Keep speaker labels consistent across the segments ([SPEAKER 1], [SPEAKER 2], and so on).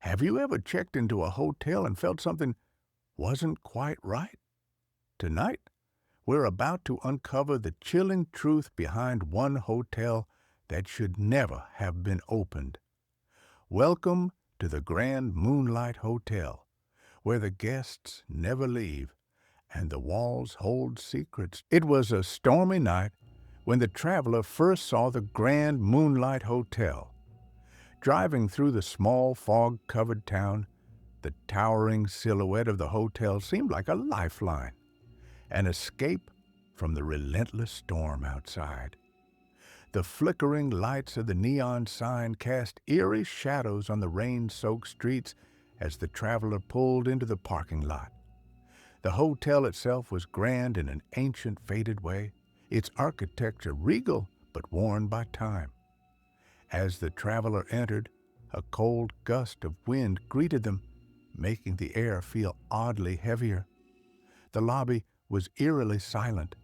[SPEAKER 1] Have you ever checked into a hotel and felt something wasn't quite right? Tonight, we're about to uncover the chilling truth behind one hotel that should never have been opened. Welcome to the Grand Moonlight Hotel, where the guests never leave and the walls hold secrets. It was a stormy night when the traveler first saw the Grand Moonlight Hotel. Driving through the small fog-covered town, the towering silhouette of the hotel seemed like a lifeline, an escape from the relentless storm outside. The flickering lights of the neon sign cast eerie shadows on the rain-soaked streets as the traveler pulled into the parking lot. The hotel itself was grand in an ancient, faded way, its architecture regal but worn by time. As the traveler entered, a cold gust of wind greeted them, making the air feel oddly heavier. The lobby was eerily silent,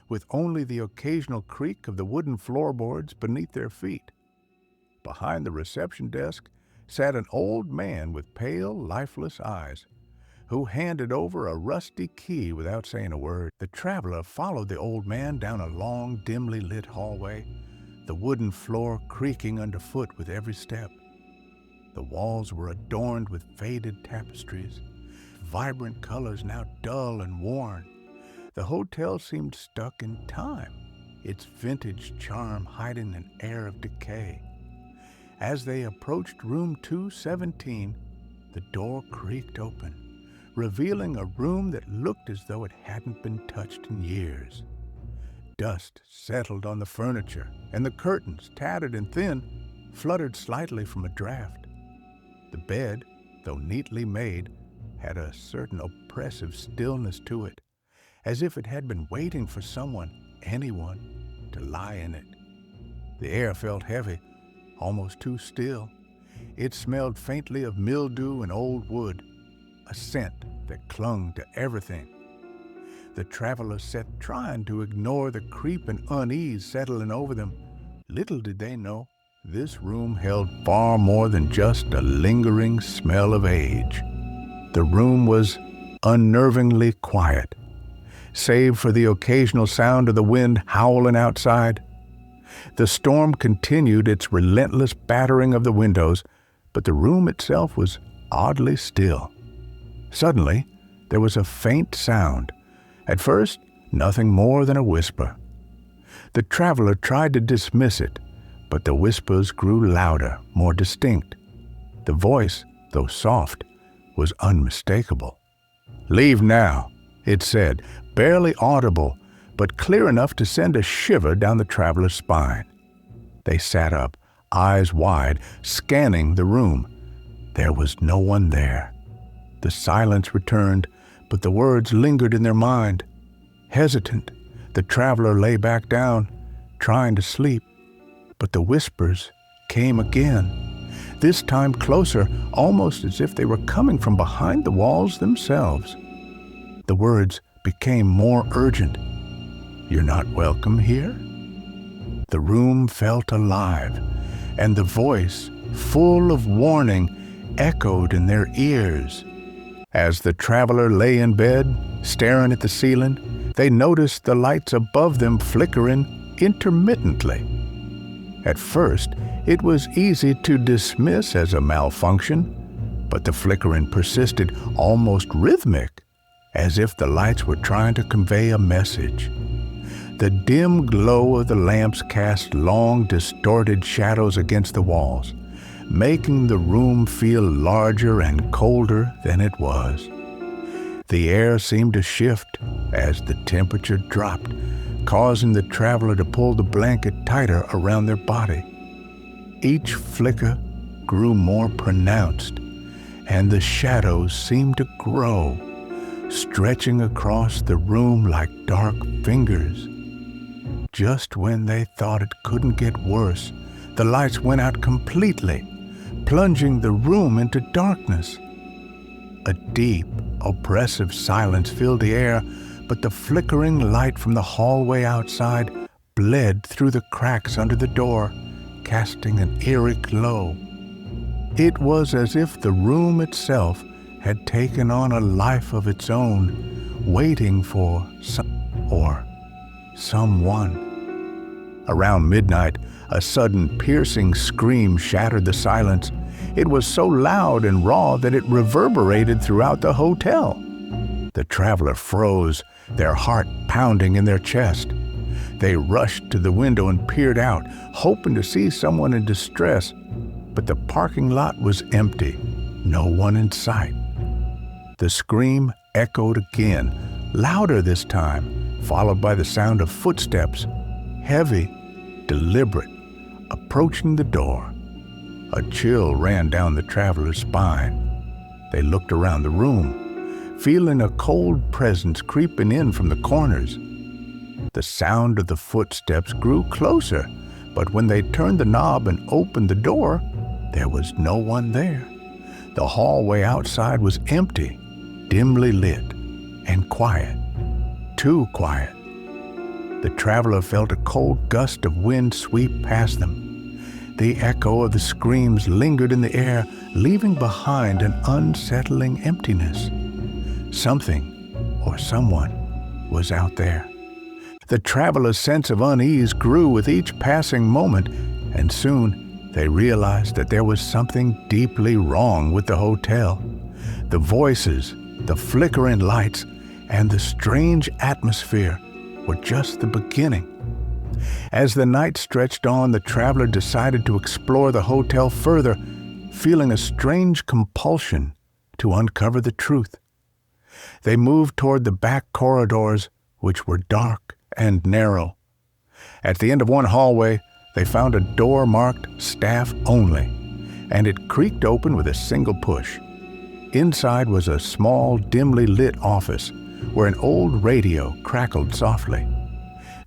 [SPEAKER 1] with only the occasional creak of the wooden floorboards beneath their feet. Behind the reception desk sat an old man with pale, lifeless eyes, who handed over a rusty key without saying a word. The traveler followed the old man down a long, dimly lit hallway, the wooden floor creaking underfoot with every step. The walls were adorned with faded tapestries, vibrant colors now dull and worn. The hotel seemed stuck in time, its vintage charm hiding an air of decay. As they approached room 217, the door creaked open, revealing a room that looked as though it hadn't been touched in years. Dust settled on the furniture, and the curtains, tattered and thin, fluttered slightly from a draft. The bed, though neatly made, had a certain oppressive stillness to it, as if it had been waiting for someone, anyone, to lie in it. The air felt heavy, almost too still. It smelled faintly of mildew and old wood, a scent that clung to everything. The traveler sat trying to ignore the creep and unease settling over them. Little did they know, this room held far more than just a lingering smell of age. The room was unnervingly quiet, save for the occasional sound of the wind howling outside. The storm continued its relentless battering of the windows, but the room itself was oddly still. Suddenly, there was a faint sound. At first, nothing more than a whisper. The traveler tried to dismiss it, but the whispers grew louder, more distinct. The voice, though soft, was unmistakable. "Leave now," it said, barely audible, but clear enough to send a shiver down the traveler's spine. They sat up, eyes wide, scanning the room. There was no one there. The silence returned, but the words lingered in their mind. Hesitant, the traveler lay back down, trying to sleep, but the whispers came again, this time closer, almost as if they were coming from behind the walls themselves. The words became more urgent. "You're not welcome here?" The room felt alive, and the voice, full of warning, echoed in their ears. As the traveler lay in bed, staring at the ceiling, they noticed the lights above them flickering intermittently. At first, it was easy to dismiss as a malfunction, but the flickering persisted, almost rhythmic, as if the lights were trying to convey a message. The dim glow of the lamps cast long, distorted shadows against the walls, making the room feel larger and colder than it was. The air seemed to shift as the temperature dropped, causing the traveler to pull the blanket tighter around their body. Each flicker grew more pronounced, and the shadows seemed to grow, stretching across the room like dark fingers. Just when they thought it couldn't get worse, the lights went out completely, plunging the room into darkness. A deep, oppressive silence filled the air, but the flickering light from the hallway outside bled through the cracks under the door, casting an eerie glow. It was as if the room itself had taken on a life of its own, waiting for someone. Around midnight, a sudden piercing scream shattered the silence. It was so loud and raw that it reverberated throughout the hotel. The traveler froze, their heart pounding in their chest. They rushed to the window and peered out, hoping to see someone in distress, but the parking lot was empty, no one in sight. The scream echoed again, louder this time, followed by the sound of footsteps, heavy, deliberate, approaching the door. A chill ran down the traveler's spine. They looked around the room, feeling a cold presence creeping in from the corners. The sound of the footsteps grew closer, but when they turned the knob and opened the door, there was no one there. The hallway outside was empty, dimly lit, and quiet. Too quiet. The traveler felt a cold gust of wind sweep past them. The echo of the screams lingered in the air, leaving behind an unsettling emptiness. Something or someone was out there. The traveler's sense of unease grew with each passing moment, and soon they realized that there was something deeply wrong with the hotel. The voices, the flickering lights, and the strange atmosphere were just the beginning. As the night stretched on, the traveler decided to explore the hotel further, feeling a strange compulsion to uncover the truth. They moved toward the back corridors, which were dark and narrow. At the end of one hallway, they found a door marked "Staff Only," and it creaked open with a single push. Inside was a small, dimly lit office where an old radio crackled softly.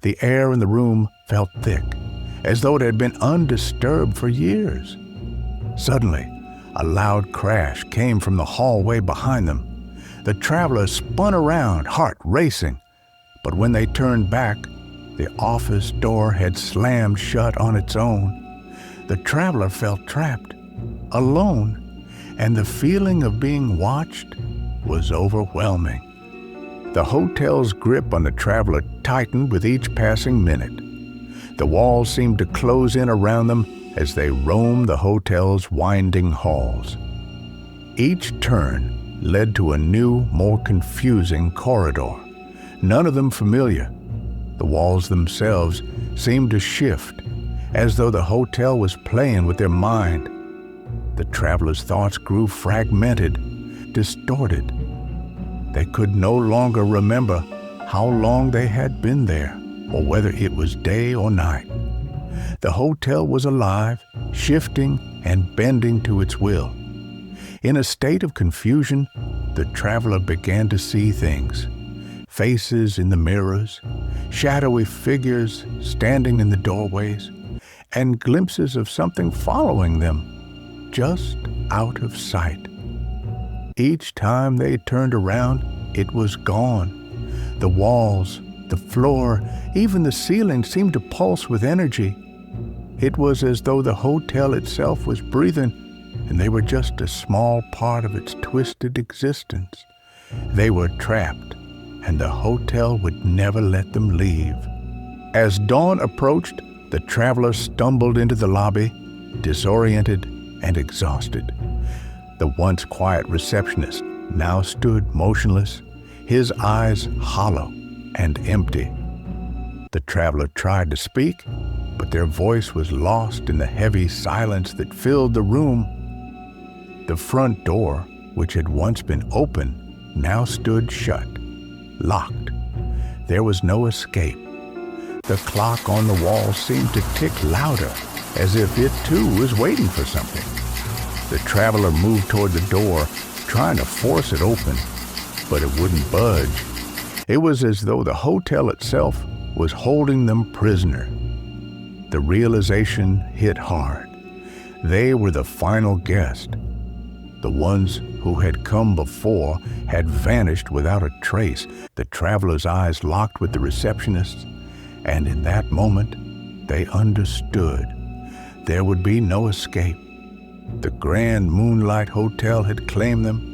[SPEAKER 1] The air in the room felt thick, as though it had been undisturbed for years. Suddenly, a loud crash came from the hallway behind them. The traveler spun around, heart racing, but when they turned back, the office door had slammed shut on its own. The traveler felt trapped, alone, and the feeling of being watched was overwhelming. The hotel's grip on the traveler tightened with each passing minute. The walls seemed to close in around them as they roamed the hotel's winding halls. Each turn led to a new, more confusing corridor, none of them familiar. The walls themselves seemed to shift, as though the hotel was playing with their mind. The traveler's thoughts grew fragmented, distorted. They could no longer remember how long they had been there, or whether it was day or night. The hotel was alive, shifting and bending to its will. In a state of confusion, the traveler began to see things. Faces in the mirrors, shadowy figures standing in the doorways, and glimpses of something following them, just out of sight. Each time they turned around, it was gone. The walls, the floor, even the ceiling seemed to pulse with energy. It was as though the hotel itself was breathing, and they were just a small part of its twisted existence. They were trapped, and the hotel would never let them leave. As dawn approached, the traveler stumbled into the lobby, disoriented and exhausted. The once quiet receptionist now stood motionless, his eyes hollow and empty. The traveler tried to speak, but their voice was lost in the heavy silence that filled the room. The front door, which had once been open, now stood shut, locked. There was no escape. The clock on the wall seemed to tick louder, as if it too was waiting for something. The traveler moved toward the door, trying to force it open, but it wouldn't budge. It was as though the hotel itself was holding them prisoner. The realization hit hard. They were the final guest. The ones who had come before had vanished without a trace. The traveler's eyes locked with the receptionist's, and in that moment, they understood. There would be no escape. The Grand Moonlight Hotel had claimed them,